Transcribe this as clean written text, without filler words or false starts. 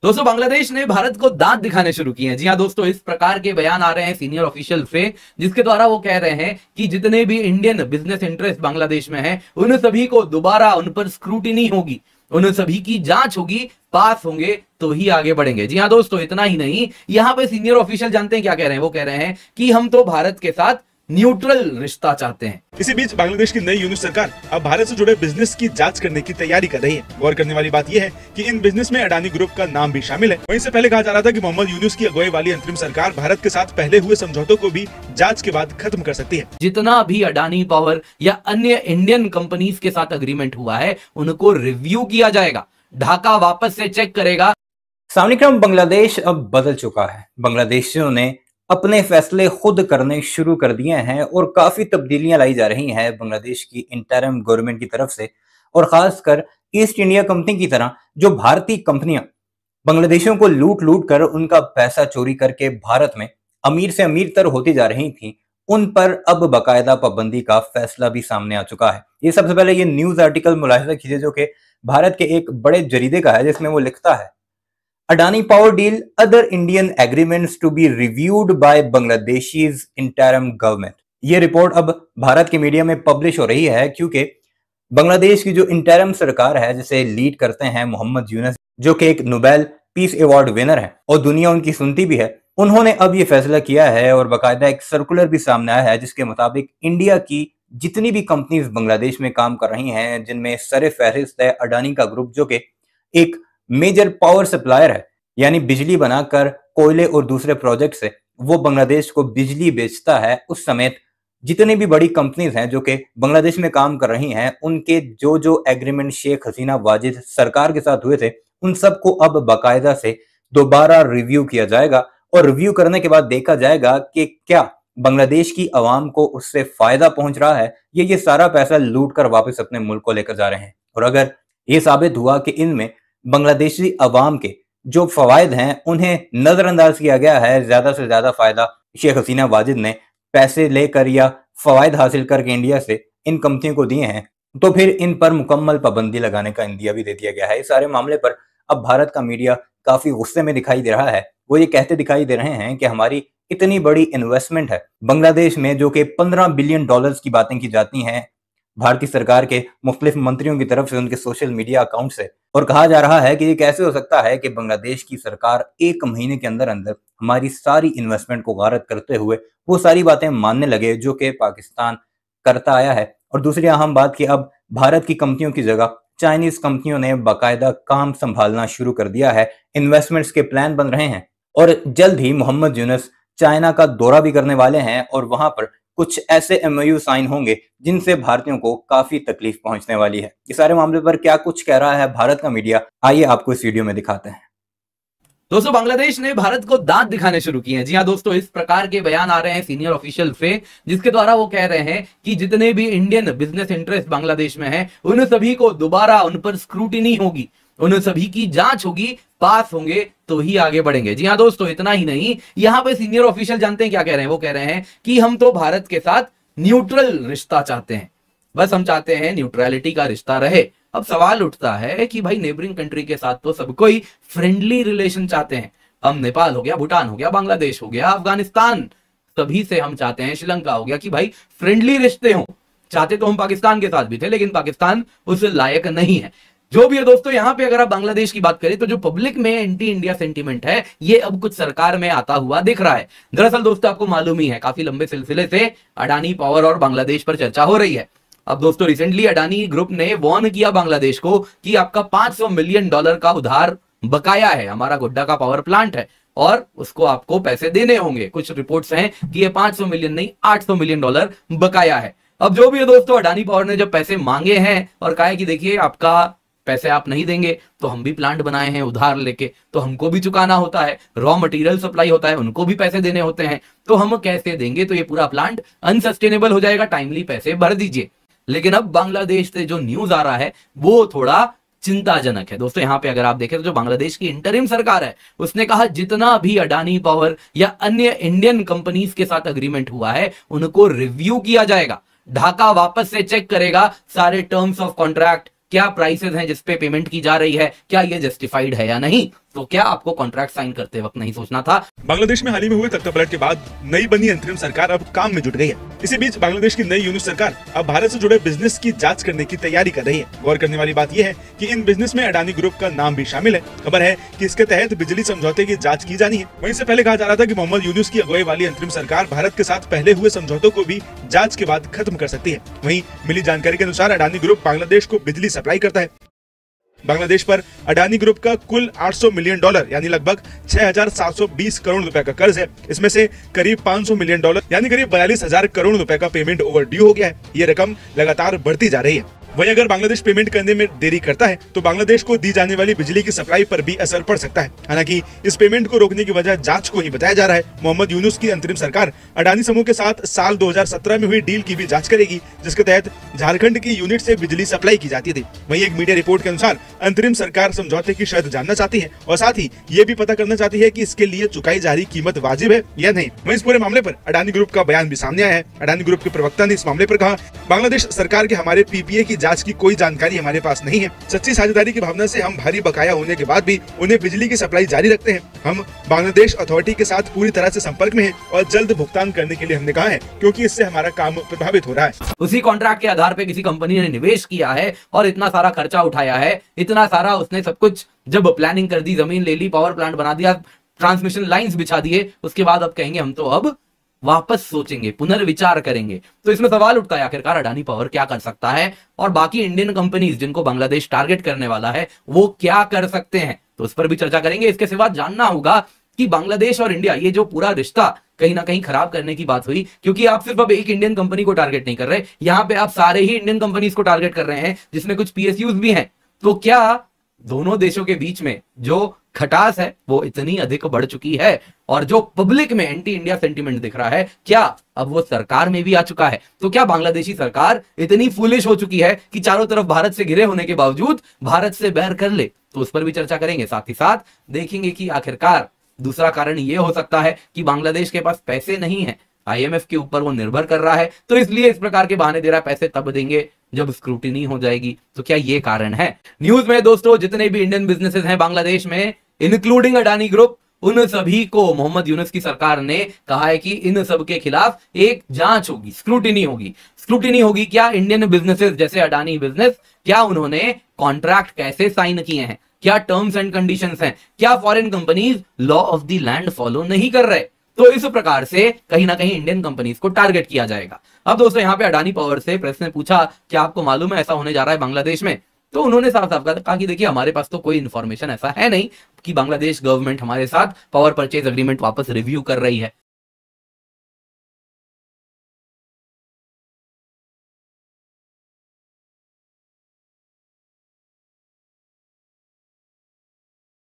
दोस्तों बांग्लादेश ने भारत को दांत दिखाने शुरू किए हैं। जी हाँ दोस्तों, इस प्रकार के बयान आ रहे हैं सीनियर ऑफिशियल से, जिसके द्वारा वो कह रहे हैं कि जितने भी इंडियन बिजनेस इंटरेस्ट बांग्लादेश में हैं, उन सभी को दोबारा उन पर स्क्रूटिनी होगी, उन सभी की जांच होगी, पास होंगे तो ही आगे बढ़ेंगे। जी हाँ दोस्तों, इतना ही नहीं, यहां पे सीनियर ऑफिशियल जानते हैं क्या कह रहे हैं? वो कह रहे हैं कि हम तो भारत के साथ न्यूट्रल रिश्ता चाहते हैं। इसी बीच बांग्लादेश की नई यूनिट सरकार अब भारत से जुड़े बिजनेस की जांच करने की तैयारी कर रही है। गौर करने वाली बात यह है कि इन बिजनेस में अडानी ग्रुप का नाम भी शामिल है। वहीं से पहले कहा जा रहा था कि मोहम्मद यूनुस की अगुवाई वाली अंतरिम सरकार भारत के साथ पहले हुए समझौतों को भी जांच के बाद खत्म कर सकती है। जितना भी अडानी पावर या अन्य इंडियन कंपनीज के साथ अग्रीमेंट हुआ है, उनको रिव्यू किया जाएगा, ढाका वापस से चेक करेगा। सामने क्रम बांग्लादेश अब बदल चुका है। बांग्लादेशियों ने अपने फैसले खुद करने शुरू कर दिए हैं और काफी तब्दीलियां लाई जा रही हैं बांग्लादेश की इंटरिम गवर्नमेंट की तरफ से, और खासकर ईस्ट इंडिया कंपनी की तरह जो भारतीय कंपनियां बांग्लादेशियों को लूट लूट कर उनका पैसा चोरी करके भारत में अमीर से अमीर तर होती जा रही थी, उन पर अब बाकायदा पाबंदी का फैसला भी सामने आ चुका है। ये सबसे पहले ये न्यूज आर्टिकल मुलाहिजा कीजिए जो कि भारत के एक बड़े जरीदे का है, जिसमें वो लिखता है, Adani Power deal, other Indian agreements to be reviewed by Bangladesh's interim government। ये रिपोर्ट अब भारत के मीडिया में पब्लिश हो रही है क्योंकि बांग्लादेश की जो इंटरिम सरकार है, जिसे लीड करते हैं मोहम्मद यूनुस, जो कि एक नोबेल पीस अवार्ड विनर है और दुनिया उनकी सुनती भी है, उन्होंने अब ये फैसला किया है और बाकायदा एक सर्कुलर भी सामने आया है जिसके मुताबिक इंडिया की जितनी भी कंपनीज बांग्लादेश में काम कर रही हैं, जिनमें सरे फहरिस्त है अडानी का ग्रुप, जो कि एक मेजर पावर सप्लायर है, यानी बिजली बनाकर कोयले और दूसरे प्रोजेक्ट से वो बांग्लादेश को बिजली बेचता है, उस समेत जितनी भी बड़ी कंपनीज हैं जो कि बांग्लादेश में काम कर रही हैं, उनके जो जो एग्रीमेंट शेख हसीना वाजिद सरकार के साथ हुए थे, उन सबको अब बाकायदा से दोबारा रिव्यू किया जाएगा और रिव्यू करने के बाद देखा जाएगा कि क्या बांग्लादेश की आवाम को उससे फायदा पहुंच रहा है, ये सारा पैसा लूट कर वापस अपने मुल्क को लेकर जा रहे हैं। और अगर ये साबित हुआ कि इनमें बांग्लादेशी अवाम के जो फवायद हैं उन्हें नजरअंदाज किया गया है, ज्यादा से ज्यादा फायदा शेख हसीना वाजिद ने पैसे लेकर या फवायद हासिल करके इंडिया से इन कंपनियों को दिए हैं, तो फिर इन पर मुकम्मल पाबंदी लगाने का इंदिया भी दे दिया गया है। इस सारे मामले पर अब भारत का मीडिया काफी गुस्से में दिखाई दे रहा है। वो ये कहते दिखाई दे रहे हैं कि हमारी इतनी बड़ी इन्वेस्टमेंट है बांग्लादेश में, जो कि $15 बिलियन की बातें की जाती हैं भारतीय सरकार के मुख्तलिफ मंत्रियों की तरफ से, उनके सोशल मीडिया अकाउंट से, और कहा जा रहा है कि ये कैसे हो सकता है कि बांग्लादेश की सरकार 1 महीने के अंदर अंदर हमारी सारी इन्वेस्टमेंट को गारत करते हुए वो सारी बातें मानने लगे जो कि पाकिस्तान करता आया है। और दूसरी अहम बात कि अब भारत की कंपनियों की जगह चाइनीज कंपनियों ने बाकायदा काम संभालना शुरू कर दिया है, इन्वेस्टमेंट्स के प्लान बन रहे हैं और जल्द ही मोहम्मद यूनुस चाइना का दौरा भी करने वाले हैं और वहां पर कुछ ऐसे एमओयू साइन होंगे जिनसे भारतीयों को काफी तकलीफ पहुंचने वाली है। इस सारे मामले पर क्या कुछ कह रहा है भारत का मीडिया, आइए आपको इस वीडियो में दिखाते हैं। दोस्तों बांग्लादेश ने भारत को दांत दिखाने शुरू किए हैं। जी हाँ दोस्तों, इस प्रकार के बयान आ रहे हैं सीनियर ऑफिशियल से, जिसके द्वारा वो कह रहे हैं कि जितने भी इंडियन बिजनेस इंटरेस्ट बांग्लादेश में हैं, उन सभी को दोबारा उन पर स्क्रूटिनी होगी, उन सभी की जांच होगी, पास होंगे तो ही आगे बढ़ेंगे। जी हाँ दोस्तों, इतना ही नहीं, यहां पे सीनियर ऑफिशियल जानते हैं क्या कह रहे हैं? वो कह रहे हैं कि हम तो भारत के साथ न्यूट्रल रिश्ता चाहते हैं, बस हम चाहते हैं न्यूट्रलिटी का रिश्ता रहे। अब सवाल उठता है कि भाई नेबरिंग कंट्री के साथ तो सब कोई फ्रेंडली रिलेशन चाहते हैं। हम नेपाल हो गया, भूटान हो गया, बांग्लादेश हो गया, अफगानिस्तान, सभी से हम चाहते हैं, श्रीलंका हो गया, कि भाई फ्रेंडली रिश्ते हों। चाहते तो हम पाकिस्तान के साथ भी थे, लेकिन पाकिस्तान उस लायक नहीं है। जो भी है दोस्तों, यहां पे अगर आप बांग्लादेश की बात करें तो जो पब्लिक में एंटी इंडिया सेंटीमेंट है, ये अब कुछ सरकार में आता हुआ दिख रहा है। दरअसल दोस्तों, आपको मालूम ही है, काफी लंबे सिलसिले से अडानी पावर और बांग्लादेश पर चर्चा हो रही है। अब दोस्तों रिसेंटली अडानी ग्रुप ने वार्न किया बांग्लादेश को कि आपका $500 मिलियन का उधार बकाया है, हमारा गोड्डा का पावर प्लांट है और उसको आपको पैसे देने होंगे। कुछ रिपोर्ट्स हैं कि ये 500 मिलियन नहीं, $800 मिलियन बकाया है। अब जो भी है दोस्तों, अडानी पावर ने जब पैसे मांगे हैं और कहा है कि देखिए आपका पैसे आप नहीं देंगे तो हम भी प्लांट बनाए हैं उधार लेके, तो हमको भी चुकाना होता है, रॉ मटेरियल सप्लाई होता है, उनको भी पैसे देने होते हैं, तो हम कैसे देंगे? तो ये पूरा प्लांट अनसस्टेनेबल हो जाएगा, टाइमली पैसे भर दीजिए। लेकिन अब बांग्लादेश से जो न्यूज आ रहा है वो थोड़ा चिंताजनक है। दोस्तों यहाँ पे अगर आप देखें तो जो बांग्लादेश की इंटरिम सरकार है, उसने कहा जितना भी अडानी पावर या अन्य इंडियन कंपनीज के साथ अग्रीमेंट हुआ है, उनको रिव्यू किया जाएगा, ढाका वापस से चेक करेगा सारे टर्म्स ऑफ कॉन्ट्रैक्ट, क्या प्राइसेस हैं जिसपे पेमेंट की जा रही है, क्या ये जस्टिफाइड है या नहीं। तो क्या आपको कॉन्ट्रैक्ट साइन करते वक्त नहीं सोचना था? बांग्लादेश में हाल ही में हुए तख्तापलट के बाद नई बनी अंतरिम सरकार अब काम में जुट गई है। इसी बीच बांग्लादेश की नई यूनिट सरकार अब भारत से जुड़े बिजनेस की जांच करने की तैयारी कर रही है। गौर करने वाली बात यह है कि इन बिजनेस में अडानी ग्रुप का नाम भी शामिल है। खबर है कि इसके तहत बिजली समझौते की जांच की जानी है। वहीं से पहले कहा जा रहा था कि मोहम्मद यूनुस की अगुवाई वाली अंतरिम सरकार भारत के साथ पहले हुए समझौतों को भी जांच के बाद खत्म कर सकती है। वहीं मिली जानकारी के अनुसार अडानी ग्रुप बांग्लादेश को बिजली सप्लाई करता है। बांग्लादेश पर अडानी ग्रुप का कुल $800 मिलियन यानी लगभग 6,720 करोड़ रुपए का कर्ज है। इसमें से करीब $500 मिलियन यानी करीब 42,000 करोड़ रुपए का पेमेंट ओवर ड्यू हो गया है। ये रकम लगातार बढ़ती जा रही है। वहीं अगर बांग्लादेश पेमेंट करने में देरी करता है तो बांग्लादेश को दी जाने वाली बिजली की सप्लाई पर भी असर पड़ सकता है। हालांकि इस पेमेंट को रोकने की वजह जांच को ही बताया जा रहा है। मोहम्मद यूनुस की अंतरिम सरकार अडानी समूह के साथ साल 2017 में हुई डील की भी जांच करेगी, जिसके तहत झारखंड की यूनिट से बिजली सप्लाई की जाती थी। वहीं एक मीडिया रिपोर्ट के अनुसार अंतरिम सरकार समझौते की शर्त जानना चाहती है और साथ ही ये भी पता करना चाहती है कि इसके लिए चुकाई जा रही कीमत वाजिब है या नहीं। वहीं इस पूरे मामले पर अडानी ग्रुप का बयान भी सामने आया है। अडानी ग्रुप के प्रवक्ता ने इस मामले पर कहा, बांग्लादेश सरकार के हमारे पीपीए की जांच की कोई जानकारी हमारे पास नहीं है। सच्ची साझेदारी की भावना से हम भारी बकाया होने के बाद भी उन्हें बिजली की सप्लाई जारी रखते हैं। हम बांग्लादेश अथॉरिटी के साथ पूरी तरह से संपर्क में हैं और जल्द भुगतान करने के लिए हमने कहा है, क्योंकि इससे हमारा काम प्रभावित हो रहा है। उसी कॉन्ट्रैक्ट के आधार पे किसी कंपनी ने निवेश किया है और इतना सारा खर्चा उठाया है, इतना सारा उसने सब कुछ जब प्लानिंग कर दी, जमीन ले ली, पावर प्लांट बना दिया, ट्रांसमिशन लाइंस बिछा दिए, उसके बाद अब कहेंगे हम तो अब वापस सोचेंगे, पुनर्विचार करेंगे। तो इसमें सवाल उठता है आखिरकार अडानी पावर क्या कर सकता है और बाकी इंडियन कंपनीज जिनको बांग्लादेश टारगेट करने वाला है वो क्या कर सकते हैं। तो इस पर भी चर्चा करेंगे। इसके सिवा जानना होगा कि बांग्लादेश और इंडिया ये जो पूरा रिश्ता कहीं ना कहीं खराब करने की बात हुई, क्योंकि आप सिर्फ अब एक इंडियन कंपनी को टारगेट नहीं कर रहे, यहां पे आप सारे ही इंडियन कंपनीज को टारगेट कर रहे हैं, जिसमें कुछ पीएसयूज भी हैं। तो क्या दोनों देशों के बीच में जो खटास है वो इतनी अधिक बढ़ चुकी है और जो पब्लिक में एंटी इंडिया सेंटीमेंट दिख रहा है, क्या अब वो सरकार में भी आ चुका है? तो क्या बांग्लादेशी सरकार इतनी फूलिश हो चुकी है कि चारों तरफ भारत से घिरे होने के बावजूद भारत से बैर कर ले? तो उस पर भी चर्चा करेंगे। साथ ही साथ देखेंगे कि आखिरकार दूसरा कारण ये हो सकता है कि बांग्लादेश के पास पैसे नहीं है, आईएमएफ के ऊपर वो निर्भर कर रहा है, तो इसलिए इस प्रकार के बहाने दे रहा है, पैसे तब देंगे जब स्क्रूटिनी हो जाएगी। तो क्या ये कारण है? न्यूज में दोस्तों जितने भी इंडियन बिजनेसेस हैं बांग्लादेश में, इंक्लूडिंग अडानी ग्रुप, उन सभी को मोहम्मद यूनुस की सरकार ने कहा है कि इन सब के खिलाफ एक जांच होगी, स्क्रूटिनी होगी। स्क्रूटिनी होगी क्या? इंडियन बिजनेसेस जैसे अडानी बिजनेस, क्या उन्होंने कॉन्ट्रैक्ट कैसे साइन किए हैं, क्या टर्म्स एंड कंडीशंस हैं, क्या foreign companies law of the land follow नहीं कर रहे? तो इस प्रकार से कहीं ना कहीं इंडियन कंपनीज को टारगेट किया जाएगा। अब दोस्तों यहाँ पे अडानी पावर से प्रेस ने पूछा कि आपको मालूम है ऐसा होने जा रहा है बांग्लादेश में? तो उन्होंने साफ साफ कहा कि देखिए हमारे पास तो कोई इन्फॉर्मेशन ऐसा है नहीं कि बांग्लादेश गवर्नमेंट हमारे साथ पावर परचेज एग्रीमेंट वापस रिव्यू कर रही है।